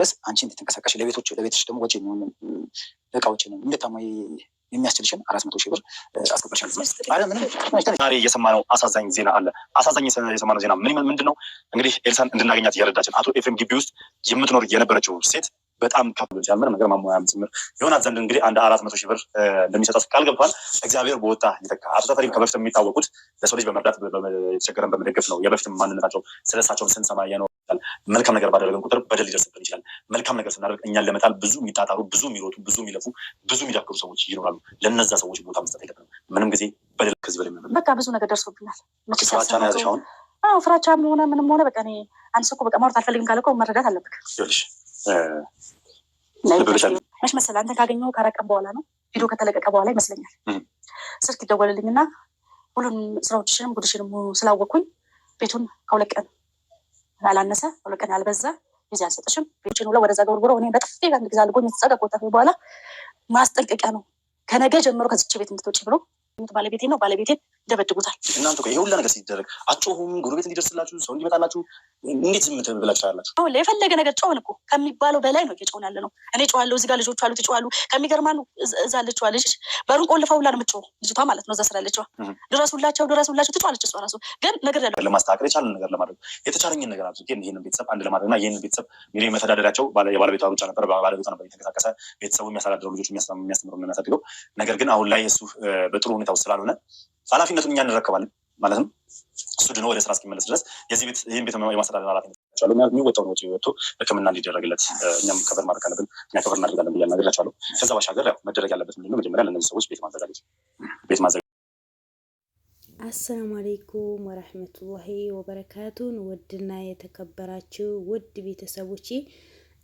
በስ አንቺ እንድትንቀሳቀሽ ለቤትሽ ደግሞ ወጪ የሚሆኑ እቃዎችን እንድታማይ የሚያስችልሽን 400 ሺህ ብር አስከብርሻለሁ። ዛሬ የሰማነው አሳዛኝ ዜና አለ። አሳዛኝ የሰማነው ዜና ምንድን ነው? እንግዲህ ኤልሳን እንድናገኛት እየረዳችን አቶ ኤፍሬም ግቢ ውስጥ የምትኖር የነበረችው ሴት በጣም ከፍ ብሎ ምንም ነገር ማሟያም ጭምር የሆናት ዘንድ እንግዲህ አንድ 400 ሺህ ብር እንደሚሰጣት ቃል ገብቷል። እግዚአብሔር በወጣ ይተካ። አቶ ተፈሪም ከበፊት የሚታወቁት ለሰው ልጅ በመርዳት የተቸገረን በመደገፍ ነው። የበፊትም ማንነታቸው ስለሳቸውን ስንሰማ ያኖራል። መልካም ነገር ባደረገን ቁጥር በደል ሊደርስብን ይችላል። መልካም ነገር ስናደርግ እኛን ለመጣል ብዙ የሚጣጣሩ፣ ብዙ የሚሮጡ፣ ብዙ የሚለፉ፣ ብዙ የሚዳክሩ ሰዎች ይኖራሉ። ለነዛ ሰዎች ቦታ መስጠት የለብንም። ምንም ጊዜ በደል ከዚህ በላይ በቃ ብዙ ነገር ደርሶብናል። ፍራቻ ነው ያዘሽ አሁን? አዎ ፍራቻም ሆነ ምንም ሆነ በቃ እኔ አንድ ሰው እኮ በቃ ማውራት አልፈልግም ካለ እኮ መረዳት አለብህ። ይኸውልሽ መች መሰለህ አንተን ካገኘሁ ካረቀም በኋላ ነው ቪዲዮ ከተለቀቀ በኋላ ይመስለኛል ስልክ ይደወልልኝና ሁሉም ስራዎችሽንም ጉድሽንም ስላወቅኩኝ ቤቱን ከሁለት ቀን ያላነሰ 2 ቀን ያልበዛ ጊዜ አልሰጥሽም ቤቱን ሁሉ ወደዛ ገርግሮ እኔ በጥፊ ጋር ግዛ አልጎኝ ተጸቀቆተ በኋላ ማስጠንቀቂያ ነው ከነገ ጀምሮ ከዚች ቤት እንድትወጪ ብሎ ባለቤቴ ነው ባለቤቴን ደበድቡታል። እናንተ እኮ ይሄ ሁሉ ነገር ሲደረግ አትጮሁም? ጎረቤት እንዲደርስላችሁ ሰው እንዲመጣላችሁ እንዴት ዝም ብላችሁ ታያላችሁ? አሁን የፈለገ ነገር ጮህን እኮ ከሚባለው በላይ ነው እየጮህን ያለ ነው። እኔ ጮሃለሁ፣ እዚህ ጋር ልጆቹ አሉት ይጮሃሉ። ከሚገርማ ነው እዛ ልጅ ልጅ በሩን ቆልፈው ሁላ ነው የምትጮህ ልጅቷ ማለት ነው። እዛ ስላለችው ድረሱላቸው ትጮሃለች። እሷ ራሱ ግን ነገር ያለው ለማስተካከል የቻለን ነገር ለማድረግ የተቻለኝን ነገር አድርጌ ይሄንን ቤተሰብ አንድ ለማድረግና ይሄንን ቤተሰብ እንግዲህ መተዳደሪያቸው የባለቤቷ ብቻ ነበር። ባለቤቷ ነበር የተንቀሳቀሰ ቤተሰቡ የሚያስተዳድረው ልጆች የሚያስተምሩ የሚያሳድገው። ነገር ግን አሁን ላይ እሱ በጥሩ ሁኔታ ውስጥ ስላልሆነ ኃላፊነቱን እኛ እንረከባለን ማለት ነው። እሱ ድኖ ወደ ስራ እስኪመለስ ድረስ ይህን ቤት የማስተዳደር ኃላፊነት ቻሉ የሚወጣው ነው ወጥቶ ሕክምና እንዲደረግለት እኛም ከበር ማድረግ አለብን። እኛ ከበር እናደርጋለን ብዬ ነግራቸዋለሁ። ከዛ ባሻገር ያው መደረግ ያለበት ምንድነው? መጀመሪያ ለእነዚህ ሰዎች ቤት ማዘጋጀት። አሰላሙ አለይኩም ወረህመቱላሂ ወበረካቱን። ውድና የተከበራችሁ ውድ ቤተሰቦቼ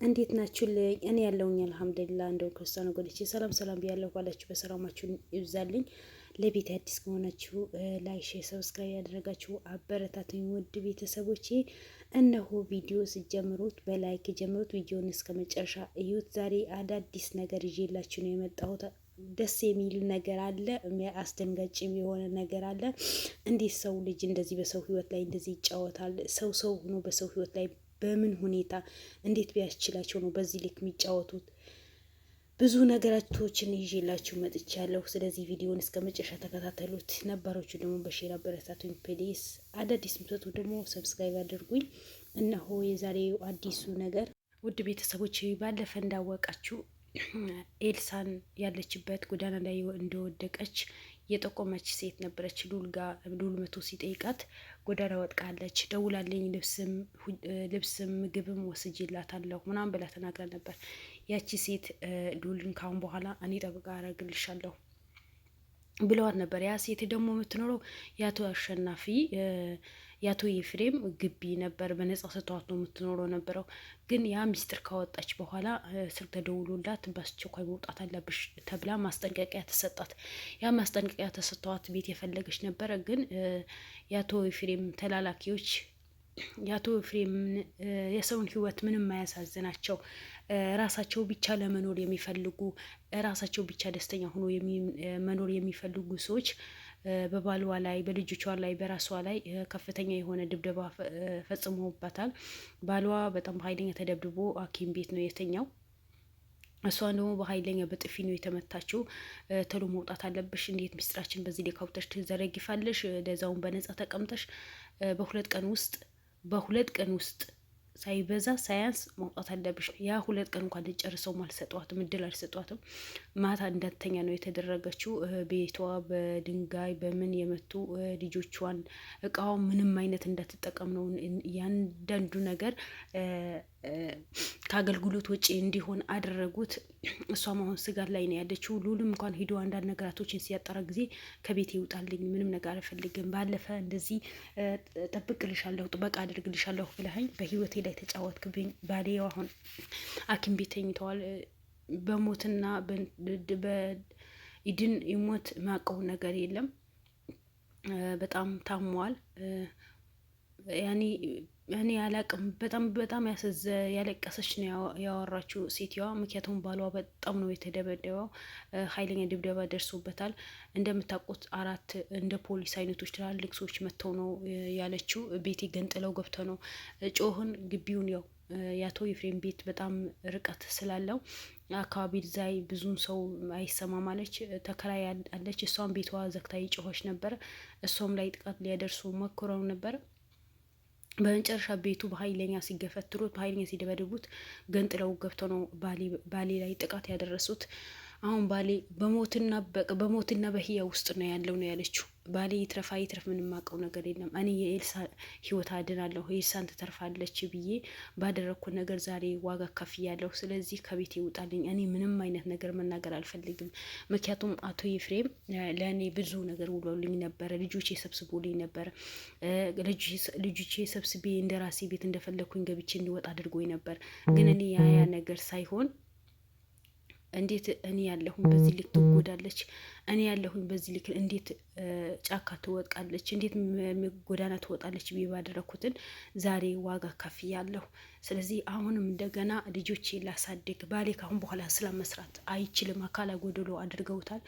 እንዴት ናችሁልኝ? እኔ ያለውኝ አልሐምዱሊላህ። እንደው ክርስቲያን ወገኖቼ ሰላም ብያለሁ። ባላችሁ በሰላማችሁ ይብዛልኝ። ለቤት አዲስ ከሆናችሁ ላይክ፣ ሼር፣ ሰብስክራይብ ያደረጋችሁ አበረታቱኝ ውድ ቤተሰቦቼ። እነሆ ቪዲዮ ሲጀምሩት በላይክ ጀምሩት፣ ቪዲዮን እስከ መጨረሻ እዩት። ዛሬ አዳዲስ ነገር ይዤላችሁ ነው የመጣሁት። ደስ የሚል ነገር አለ፣ አስደንጋጭም የሆነ ነገር አለ። እንዴት ሰው ልጅ እንደዚህ በሰው ህይወት ላይ እንደዚህ ይጫወታል? ሰው ሆኖ በሰው ህይወት ላይ በምን ሁኔታ እንዴት ቢያስችላቸው ነው በዚህ ልክ የሚጫወቱት? ብዙ ነገራቶችን ይዤላችሁ መጥቻለሁ። ስለዚህ ቪዲዮን እስከ መጨረሻ ተከታተሉት። ነባሮቹ ደግሞ በሼር አበረታቱኝ ፕሊስ። አዳዲስ ምትወጡ ደግሞ ሰብስክራይብ አድርጉኝ። እነሆ የዛሬው አዲሱ ነገር ውድ ቤተሰቦች፣ ባለፈ እንዳወቃችሁ ኤልሳን ያለችበት ጎዳና ላይ እንደወደቀች የጠቆመች ሴት ነበረች። ሉል መቶ ሲጠይቃት ጎዳና ወድቃለች፣ ደውላልኝ ልብስም ምግብም ወስጄላታለሁ ምናምን ብላ ተናግራ ነበር። ያቺ ሴት ሉልን ካሁን በኋላ እኔ ጠበቃ አረግልሻለሁ ብለዋት ነበር። ያ ሴት ደግሞ የምትኖረው የአቶ አሸናፊ የአቶ ኤፍሬም ግቢ ነበር። በነጻ ሰጥቷት ነው የምትኖረው ነበረው። ግን ያ ሚስጥር ካወጣች በኋላ ስልክ ተደውሎላት በአስቸኳይ መውጣት አለብሽ ተብላ ማስጠንቀቂያ ተሰጣት። ያ ማስጠንቀቂያ ተሰጥቷት ቤት የፈለገች ነበረ። ግን የአቶ ኤፍሬም ተላላኪዎች የአቶ ኤፍሬም የሰውን ሕይወት ምንም አያሳዝናቸው፣ ራሳቸው ብቻ ለመኖር የሚፈልጉ ራሳቸው ብቻ ደስተኛ ሆኖ መኖር የሚፈልጉ ሰዎች በባልዋ ላይ በልጆቿ ላይ በራሷ ላይ ከፍተኛ የሆነ ድብደባ ፈጽመውባታል። ባልዋ በጣም በኃይለኛ ተደብድቦ ሐኪም ቤት ነው የተኛው። እሷን ደግሞ በኃይለኛ በጥፊ ነው የተመታችው። ቶሎ መውጣት አለብሽ፣ እንዴት ምስጢራችን በዚህ ላይ ካውጥተሽ ትዘረጊፋለሽ? ለዛውን በነጻ ተቀምጠሽ በሁለት ቀን ውስጥ ሳይበዛ ሳያንስ መውጣት አለብሽ። ያ 2 ቀን እንኳን ልጨርሰውም አልሰጧትም፣ እድል አልሰጧትም። ማታ እንዳተኛ ነው የተደረገችው። ቤቷ በድንጋይ በምን የመቱ ልጆቿን እቃዋ ምንም አይነት እንዳትጠቀም ነው ያንዳንዱ ነገር ከአገልግሎት ውጪ እንዲሆን አደረጉት። እሷም አሁን ስጋት ላይ ነው ያለችው። ሉልም እንኳን ሂዶ አንዳንድ ነገራቶችን ሲያጠራ ጊዜ ከቤት ይውጣልኝ፣ ምንም ነገር አልፈልግም፣ ባለፈ እንደዚህ ጠብቅልሻለሁ፣ ጥበቃ አድርግልሻለሁ ብለኸኝ በህይወቴ ላይ ተጫወትክብኝ። ባሌው አሁን ሐኪም ቤት ተኝተዋል። በሞትና በኢድን ይሞት ማቀው ነገር የለም። በጣም ታሟል። እኔ አላቅም። በጣም ያለቀሰች ነው ያወራችው ሴትዮዋ። ምክንያቱም ባሏ በጣም ነው የተደበደበው። ኃይለኛ ድብደባ ደርሶበታል። እንደምታውቁት 4 እንደ ፖሊስ አይነቶች ትላልቅ ሰዎች መጥተው ነው ያለችው። ቤቴ ገንጥለው ገብተው ነው ጮህን፣ ግቢውን ያው የአቶ ኤፍሬም ቤት በጣም ርቀት ስላለው አካባቢ ዛይ ብዙም ሰው አይሰማም አለች። ተከራይ አለች። እሷም ቤቷ ዘግታ ይጮሆች ነበረ። እሷም ላይ ጥቃት ሊያደርሱ ሞክረው ነበር። በመጨረሻ ቤቱ በኃይለኛ ሲገፈትሩት፣ በኃይለኛ ሲደበድቡት ገንጥለው ገብተው ነው ባሌ ላይ ጥቃት ያደረሱት። አሁን ባሌ በሞትና በህያው ውስጥ ነው ያለው ነው ያለችው። ባሌ ይትረፋ ይትረፍ ምንም አውቀው ነገር የለም። እኔ የኤልሳ ህይወት አድናለሁ፣ ኤልሳን ትተርፋለች ብዬ ባደረግኩት ነገር ዛሬ ዋጋ ከፍያለሁ። ስለዚህ ከቤት ይውጣልኝ። እኔ ምንም አይነት ነገር መናገር አልፈልግም። ምክንያቱም አቶ ኤፍሬም ለእኔ ብዙ ነገር ውሎልኝ ነበረ። ልጆቼ ሰብስቦልኝ ነበረ። ልጆቼ ሰብስቤ እንደ ራሴ ቤት እንደፈለግኩኝ ገብቼ እንዲወጣ አድርጎኝ ነበር። ግን እኔ ያ ነገር ሳይሆን እንዴት እኔ ያለሁኝ በዚህ ልክ ትጎዳለች? እኔ ያለሁኝ በዚህ ልክ እንዴት ጫካ ትወጣለች? እንዴት ጎዳና ትወጣለች? ብዬ ባደረኩትን ዛሬ ዋጋ ከፍያለሁ። ስለዚህ አሁንም እንደገና ልጆቼ ላሳድግ። ባሌ ካሁን በኋላ ስራ መስራት አይችልም። አካለ ጎደሎ አድርገውታል።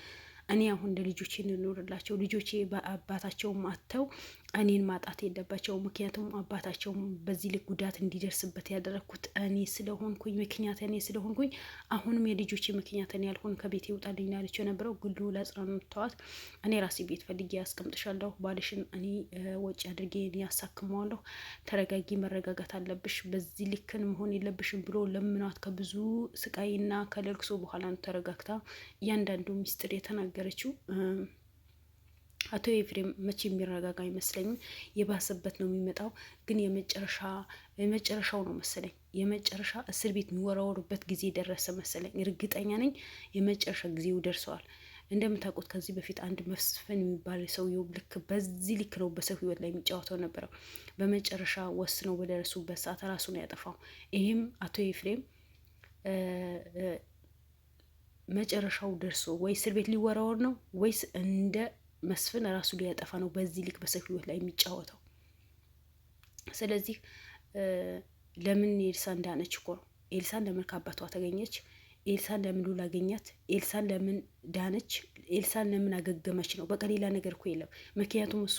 እኔ አሁን ለልጆቼ እንኖርላቸው። ልጆቼ በአባታቸውም አጥተው እኔን ማጣት የለባቸውም። ምክንያቱም አባታቸውም በዚህ ልክ ጉዳት እንዲደርስበት ያደረግኩት እኔ ስለሆንኩኝ ምክንያት እኔ ስለሆንኩኝ አሁንም የልጆቼ ምክንያት እኔ ያልሆን ከቤት ይውጣልኝ ያለችው የነበረው ጉዱ ለአጽናኑተዋት። እኔ ራሴ ቤት ፈልጌ ያስቀምጥሻለሁ፣ ባልሽን እኔ ወጪ አድርጌ ያሳክመዋለሁ፣ ተረጋጊ፣ መረጋጋት አለብሽ፣ በዚህ ልክን መሆን የለብሽም ብሎ ለምኗት ከብዙ ስቃይና ከለቅሶ በኋላ ነው ተረጋግታ እያንዳንዱ ሚስጥር የተናገረችው። አቶ ኤፍሬም መቼ የሚረጋጋ አይመስለኝም። የባሰበት ነው የሚመጣው። ግን የመጨረሻው ነው መሰለኝ። የመጨረሻ እስር ቤት የሚወረወሩበት ጊዜ ደረሰ መሰለኝ። እርግጠኛ ነኝ የመጨረሻ ጊዜው ደርሰዋል። እንደምታውቁት ከዚህ በፊት አንድ መስፍን የሚባል ሰውየው ልክ በዚህ ልክ ነው በሰው ህይወት ላይ የሚጫወተው ነበረው። በመጨረሻ ወስነው በደረሱበት ሰዓት ራሱ ነው ያጠፋው። ይህም አቶ ኤፍሬም መጨረሻው ደርሶ ወይ እስር ቤት ሊወረወር ነው ወይስ እንደ መስፍን ራሱ ሊያጠፋ ነው። በዚህ ልክ በሰው ህይወት ላይ የሚጫወተው። ስለዚህ ለምን ኤልሳ እንዳነች እኮ ነው። ኤልሳን ለምን ከአባቷ ተገኘች? ኤልሳን ለምን ሉል አገኛት? ኤልሳን ለምን ዳነች? ኤልሳን ለምን አገገመች ነው። በቃ ሌላ ነገር እኮ የለም። ምክንያቱም እሱ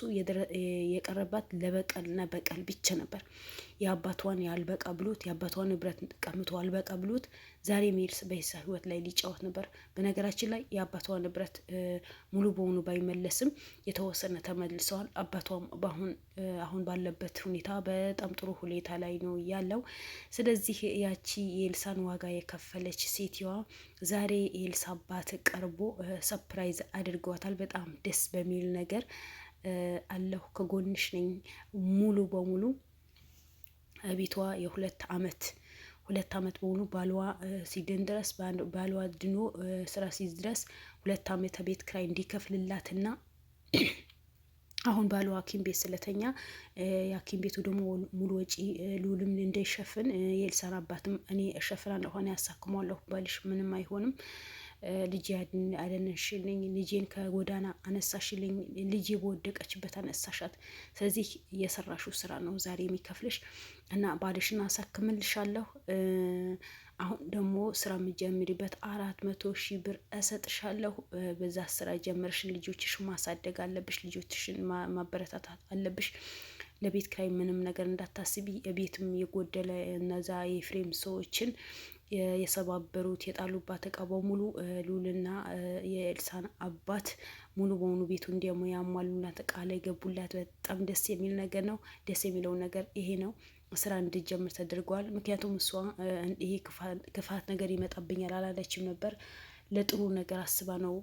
የቀረባት ለበቀልና በቀል ብቻ ነበር። የአባቷን ያልበቃ ብሎት የአባቷን ንብረት ቀምቶ አልበቃ ብሎት ዛሬ ሜልስ በኤልሳ ህይወት ላይ ሊጫወት ነበር። በነገራችን ላይ የአባቷ ንብረት ሙሉ በሙሉ ባይመለስም የተወሰነ ተመልሰዋል። አባቷም አሁን ባለበት ሁኔታ በጣም ጥሩ ሁኔታ ላይ ነው ያለው። ስለዚህ ያቺ የኤልሳን ዋጋ የከፈለች ሴትዋ ዛሬ የኤልሳ አባት ቀርቦ ሰፕራይዝ አድርገዋታል። በጣም ደስ በሚል ነገር አለሁ ከጎንሽ ነኝ ሙሉ በሙሉ ቤቷ የሁለት አመት በሙሉ ባሏ ሲድን ድረስ ባሏ ድኖ ስራ ሲይዝ ድረስ 2 አመት ቤት ክራይ እንዲከፍልላትና አሁን ባሏ ሐኪም ቤት ስለተኛ የሐኪም ቤቱ ደግሞ ሙሉ ወጪ ሉልም እንዳይሸፍን የኤልሳን አባትም እኔ እሸፍናለሁ ሆነ ያሳክመዋለሁ፣ ባልሽ ምንም አይሆንም፣ ልጄ አደነሽልኝ፣ ልጄን ከጎዳና አነሳሽልኝ፣ ልጄ በወደቀችበት አነሳሻት። ስለዚህ የሰራሽው ስራ ነው ዛሬ የሚከፍልሽ እና ባልሽን አሳክምልሻለሁ። አሁን ደግሞ ስራ የምጀምሪበት 400,000 ብር እሰጥሻለሁ። በዛ ስራ ጀመርሽን ልጆችሽን ማሳደግ አለብሽ፣ ልጆችሽን ማበረታታት አለብሽ። ለቤት ኪራይ ምንም ነገር እንዳታስቢ። ቤትም የጎደለ እነዛ የኤፍሬም ሰዎችን የሰባበሩት የጣሉባት እቃ በሙሉ ሉልና የኤልሳን አባት ሙሉ በሙሉ ቤቱ ያሟሉላት እቃ ላይ ገቡላት። በጣም ደስ የሚል ነገር ነው። ደስ የሚለው ነገር ይሄ ነው። ስራ እንድጀምር ተደርገዋል። ምክንያቱም እሷ ይሄ ክፋት ነገር ይመጣብኛል አላለችም ነበር። ለጥሩ ነገር አስባ ነው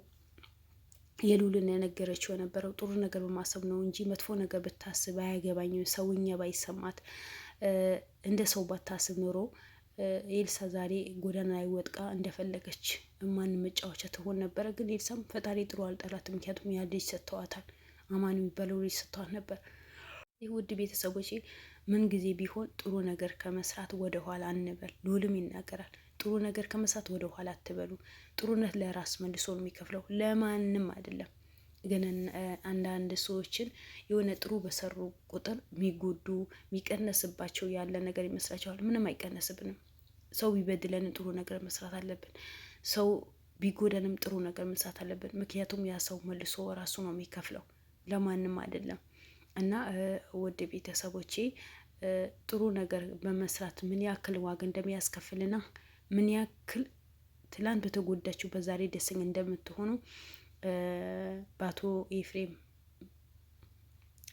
የሉልን የነገረችው የነበረው። ጥሩ ነገር በማሰብ ነው እንጂ መጥፎ ነገር ብታስብ አያገባኝም። ሰውኛ ባይሰማት እንደ ሰው ባታስብ ኖሮ ኤልሳ ዛሬ ጎዳና ላይ ወጥቃ እንደፈለገች ማን መጫወቻ ትሆን ነበረ። ግን ኤልሳም ፈጣሪ ጥሩ አልጠላት። ምክንያቱም ያ ልጅ ሰጥተዋታል። አማን የሚባለው ልጅ ሰጥተዋት ነበር። ይህ ውድ ቤተሰቦች ምን ጊዜ ቢሆን ጥሩ ነገር ከመስራት ወደ ኋላ አንበል። ሉልም ይናገራል። ጥሩ ነገር ከመስራት ወደ ኋላ አትበሉ። ጥሩነት ለራስ መልሶ ነው የሚከፍለው፣ ለማንም አይደለም። ግን አንዳንድ ሰዎችን የሆነ ጥሩ በሰሩ ቁጥር የሚጎዱ የሚቀነስባቸው ያለ ነገር ይመስላቸዋል። ምንም አይቀነስብንም። ሰው ቢበድለንም ጥሩ ነገር መስራት አለብን። ሰው ቢጎደንም ጥሩ ነገር መስራት አለብን። ምክንያቱም ያ ሰው መልሶ ራሱ ነው የሚከፍለው፣ ለማንም አይደለም። እና ውድ ቤተሰቦቼ ጥሩ ነገር በመስራት ምን ያክል ዋጋ እንደሚያስከፍልና ምን ያክል ትላንት በተጎዳችሁ በዛሬ ደስተኛ እንደምትሆኑ በአቶ ኤፍሬም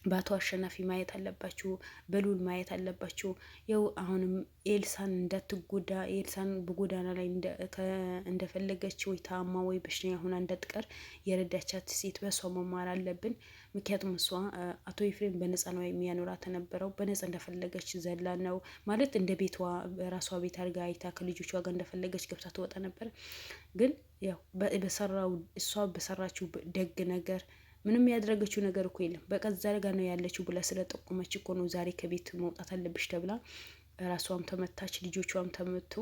በአቶ አሸናፊ ማየት አለባችሁ፣ በሉል ማየት አለባችሁ። ያው አሁንም ኤልሳን እንዳትጎዳ ኤልሳን በጎዳና ላይ እንደፈለገች ወይ ታማ ወይ በሽተኛ ሆና እንዳትቀር የረዳቻት ሴት በእሷ መማር አለብን። ምክንያቱም እሷ አቶ ኤፍሬም በነጻ ነው የሚያኖራት ነበረው። በነጻ እንደፈለገች ዘላ ነው ማለት እንደ ቤቷ ራሷ ቤት አድርጋ አይታ ከልጆቿ ጋር እንደፈለገች ገብታ ትወጣ ነበር። ግን ያው እሷ በሰራችው ደግ ነገር ምንም ያደረገችው ነገር እኮ የለም። በቃ እዛ ጋር ነው ያለችው ብላ ስለጠቆመች እኮ ነው ዛሬ ከቤት መውጣት አለብሽ ተብላ ራሷም ተመታች፣ ልጆቿም ተመቱ፣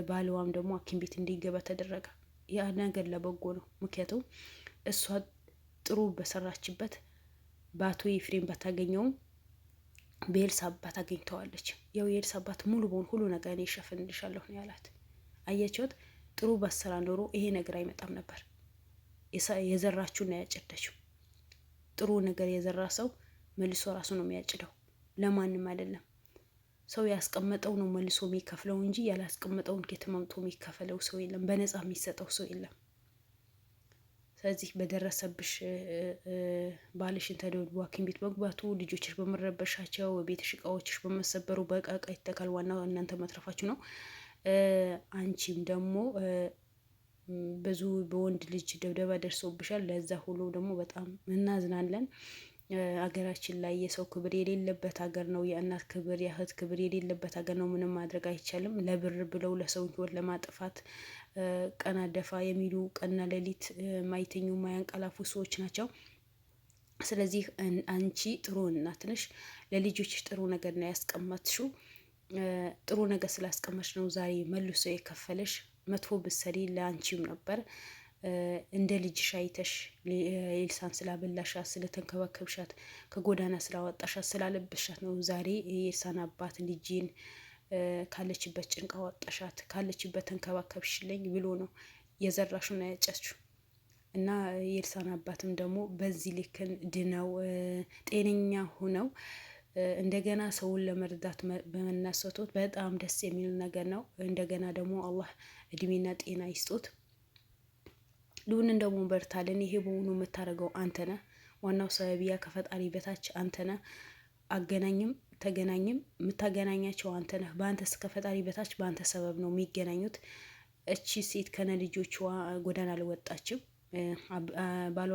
ባልዋም ደግሞ ሐኪም ቤት እንዲገባ ተደረገ። ያ ነገር ለበጎ ነው። ምክንያቱም እሷ ጥሩ በሰራችበት በአቶ ኤፍሬም ባታገኘውም በኤልሳ አባት አገኝተዋለች። ያው የኤልሳ አባት ሙሉ በሙሉ ሁሉ ነገር እኔ እሸፍንልሻለሁ ነው ያላት። አያቸውት ጥሩ ባሰራ ኖሮ ይሄ ነገር አይመጣም ነበር። የዘራችሁና ያጨደችው ጥሩ ነገር የዘራ ሰው መልሶ ራሱ ነው የሚያጭደው፣ ለማንም አይደለም። ሰው ያስቀመጠው ነው መልሶ የሚከፍለው እንጂ ያላስቀመጠውን ከተማምቶ የሚከፈለው ሰው የለም፣ በነጻ የሚሰጠው ሰው የለም። ስለዚህ በደረሰብሽ ባልሽን ተደብድቦ ሐኪም ቤት መግባቱ፣ ልጆችሽ በመረበሻቸው፣ ቤትሽ እቃዎችሽ በመሰበሩ በቃ ይተካል። ዋናው እናንተ መትረፋችሁ ነው። አንቺም ደግሞ ብዙ በወንድ ልጅ ድብደባ ደርሶብሻል። ለዛ ሁሉ ደግሞ በጣም እናዝናለን። አገራችን ላይ የሰው ክብር የሌለበት ሀገር ነው። የእናት ክብር የእህት ክብር የሌለበት ሀገር ነው። ምንም ማድረግ አይቻልም። ለብር ብለው ለሰው ሕይወት ለማጥፋት ቀና ደፋ የሚሉ ቀና ሌሊት ማይተኙ ማያንቀላፉ ሰዎች ናቸው። ስለዚህ አንቺ ጥሩ እናት ነሽ። ለልጆችሽ ጥሩ ነገር ነው ያስቀመጥሽው። ጥሩ ነገር ስላስቀመጥሽ ነው ዛሬ መልሶ የከፈለሽ። መጥፎ ብትሰሪ ለአንቺም ነበር። እንደ ልጅሽ አይተሽ ኤልሳን ስላበላሻት፣ ስለተንከባከብሻት፣ ከጎዳና ስላወጣሻት፣ ስላለበሻት ነው ዛሬ የኤልሳን አባት ልጅን ካለችበት ጭንቃ ወጣሻት፣ ካለችበት ተንከባከብሽልኝ ብሎ ነው የዘራሹና ያጨችው። እና የኤልሳን አባትም ደግሞ በዚህ ልክን ድነው ጤነኛ ሆነው እንደገና ሰውን ለመርዳት በመናሰቶት በጣም ደስ የሚል ነገር ነው። እንደገና ደግሞ አላህ እድሜና ጤና ይስጦት። ሉንን ደግሞ በርታለን። ይሄ በሆኑ የምታደርገው አንተ ነህ። ዋናው ሰበቢያ ከፈጣሪ በታች አንተ ነህ። አገናኝም ተገናኝም የምታገናኛቸው አንተ ነህ። በአንተ ከፈጣሪ በታች በአንተ ሰበብ ነው የሚገናኙት። እቺ ሴት ከነ ልጆቿ ጎዳና አልወጣችም። ባሏ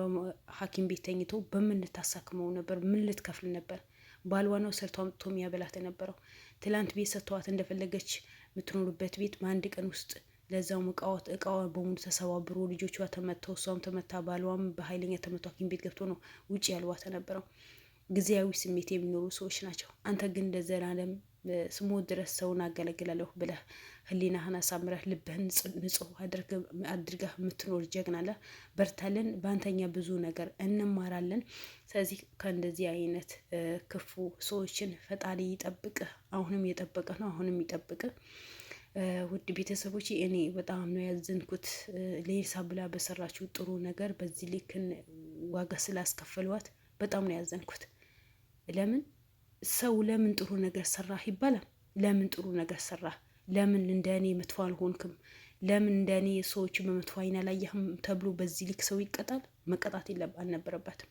ሐኪም ቤት ተኝቶ በምን ልታሳክመው ነበር? ምን ልትከፍል ነበር? ባልዋ ነው ሰርቶ አምጥቶ የሚያበላት የነበረው። ትላንት ቤት ሰጥተዋት እንደፈለገች የምትኖሩበት ቤት በአንድ ቀን ውስጥ ለዛውም እቃዋ በሙሉ ተሰባብሮ ልጆቿ ተመተው እሷም ተመታ ባልዋም በኃይለኛ ተመቶ ሐኪም ቤት ገብቶ ነው ውጭ ያልዋት የነበረው። ጊዜያዊ ስሜት የሚኖሩ ሰዎች ናቸው። አንተ ግን ለዘላለም ስሞት ድረስ ሰውን አገለግላለሁ ብለህ ህሊናህን አሳምረህ ልብህን ንጹህ አድርገህ የምትኖር ጀግና ነህ። በርታለን። በአንተኛ ብዙ ነገር እንማራለን። ስለዚህ ከእንደዚህ አይነት ክፉ ሰዎችን ፈጣሪ ይጠብቅህ። አሁንም የጠበቀህ ነው፣ አሁንም ይጠብቅህ። ውድ ቤተሰቦች እኔ በጣም ነው ያዘንኩት። ለኤልሳ ብላ በሰራችው ጥሩ ነገር በዚህ ልክን ዋጋ ስላስከፈሏት በጣም ነው ያዘንኩት። ለምን ሰው ለምን ጥሩ ነገር ሰራህ ይባላል? ለምን ጥሩ ነገር ሰራህ? ለምን እንደ እኔ መጥፎ አልሆንክም? ለምን እንደ እኔ ሰዎችን በመጥፎ አይን አላየህም ተብሎ በዚህ ልክ ሰው ይቀጣል? መቀጣት አልነበረባትም።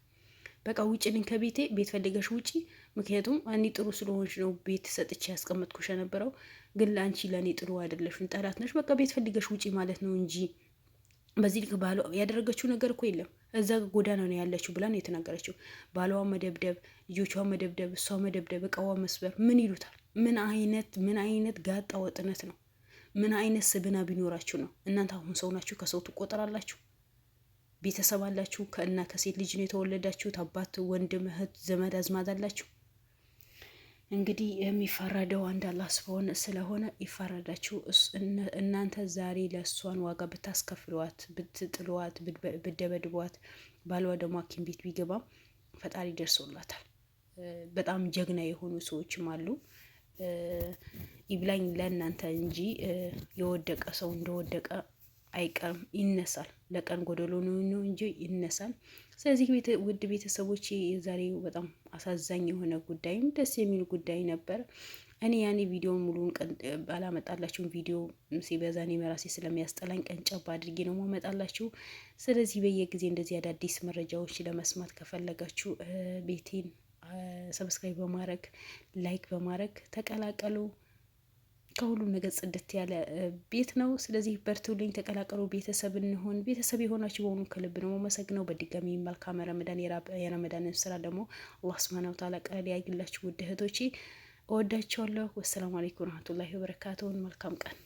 በቃ ውጭ ነኝ ከቤቴ፣ ቤት ፈልገሽ ውጪ። ምክንያቱም እኔ ጥሩ ስለሆንሽ ነው ቤት ሰጥቼ ያስቀመጥኩሽ የነበረው። ግን ለአንቺ ለእኔ ጥሩ አይደለሽም፣ ጠላት ነሽ። በቃ ቤት ፈልገሽ ውጪ ማለት ነው እንጂ በዚህ ልክ ባሏ ያደረገችው ነገር እኮ የለም። እዛ ጎዳና ነው ያለችው ብላ ነው የተናገረችው። ባሏ መደብደብ፣ ልጆቿ መደብደብ፣ እሷ መደብደብ፣ እቃዋ መስበር ምን ይሉታል? ምን አይነት ጋጣ ወጥነት ነው? ምን አይነት ስብና ቢኖራችሁ ነው? እናንተ አሁን ሰው ናችሁ፣ ከሰው ትቆጠራላችሁ። ቤተሰብ አላችሁ፣ ከሴት ልጅ ነው የተወለዳችሁት። አባት፣ ወንድም፣ እህት፣ ዘመድ አዝማድ አላችሁ። እንግዲህ የሚፈረደው አንድ አላህ ስለሆነ ይፈረዳችሁ። እናንተ ዛሬ ለእሷን ዋጋ ብታስከፍሏት፣ ብትጥሏት፣ ብደበድቧት፣ ባሏ ደግሞ ሐኪም ቤት ቢገባም ፈጣሪ ደርሶላታል። በጣም ጀግና የሆኑ ሰዎችም አሉ። ይብላኝ ለእናንተ እንጂ የወደቀ ሰው እንደወደቀ አይቀርም፣ ይነሳል። ለቀን ጎደሎ ነው እንጂ ይነሳል። ስለዚህ ውድ ቤተሰቦች የዛሬው በጣም አሳዛኝ የሆነ ጉዳይም ደስ የሚል ጉዳይ ነበር። እኔ ያኔ ቪዲዮውን ሙሉውን ቀን ባላመጣላችሁም ቪዲዮ ሲበዛ እኔ መራሴ ስለሚያስጠላኝ ቀንጨብ አድርጌ ነው ማመጣላችሁ። ስለዚህ በየጊዜ እንደዚህ አዳዲስ መረጃዎች ለመስማት ከፈለጋችሁ ቤቴን ሰብስክራይብ በማድረግ ላይክ በማድረግ ተቀላቀሉ። ከሁሉም ነገር ጽድት ያለ ቤት ነው። ስለዚህ በርቱልኝ፣ ተቀላቀሉ፣ ቤተሰብ እንሆን። ቤተሰብ የሆናችሁ በሆኑ ከልብ ነው መሰግነው። በድጋሚ መልካም ረመዳን። የረመዳንን ስራ ደግሞ አላህ ሱብሃነሁ ወተዓላ ቀለል ያግላችሁ። ውድ እህቶቼ እወዳችኋለሁ። ወሰላሙ አለይኩም ወራህመቱላሂ ወበረካቱሁ። መልካም ቀን